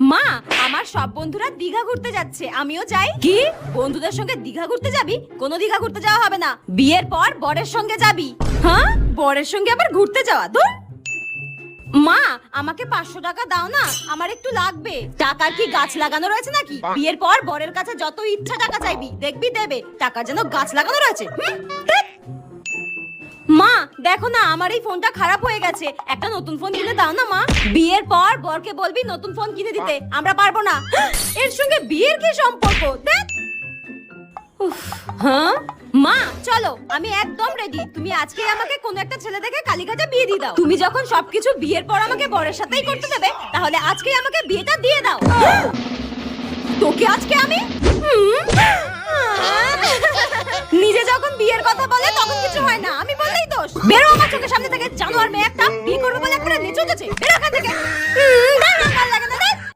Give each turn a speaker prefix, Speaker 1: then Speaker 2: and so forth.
Speaker 1: মা, আমার সব বন্ধুরা দীঘা ঘুরতে যাচ্ছে, আমিও চাই। কি? বন্ধুদের সঙ্গে দীঘা ঘুরতে যাবি? কোনো দীঘা ঘুরতে যাওয়া হবে না, বিয়ের পর বরের সঙ্গে যাবি। হ্যাঁ, বরের সঙ্গে আবার ঘুরতে যাওয়া? দূর। মা, আমাকে 500 টাকা দাও না, আমার একটু লাগবে। টাকার কি গাছ লাগানো রয়েছে নাকি? বিয়ের পর বরের কাছে যত ইচ্ছা টাকা চাইবি, দেখবি দেবে। টাকার যেন গাছ লাগানো রয়েছে। মা দেখো না, আমার এই ফোনটা খারাপ হয়ে গেছে, একটা নতুন ফোন কিনে দাও না মা। বিয়ের পর বরকে বলবি নতুন ফোন কিনে দিতে, আমরা পারবো না। এর সঙ্গে বিয়ের কি সম্পর্ক? দেখ। হ্যাঁ মা, চলো, আমি একদম রেডি। তুমি আজকে আমাকে কোন একটা ছেলে দেখে কালীঘাটে বিয়ে দিয়ে দাও। তুমি যখন সবকিছু বিয়ের পর আমাকে বরের সাথেই করতে দেবে, তাহলে আজকেই আমাকে বিয়েটা দিয়ে দাও। তোকে আজকে আমি নিজে যখন বিয়ের কথা বলে তখন কিছু হয় না, আমি বললেই দোষ। বেরো আমার চোখের সামনে থেকে, জানোয়ার মেয়ে একটা। বিয়ে করবে বলে একটা নেচে উঠেছে, বেরো এখান থেকে। ভালো লাগে না।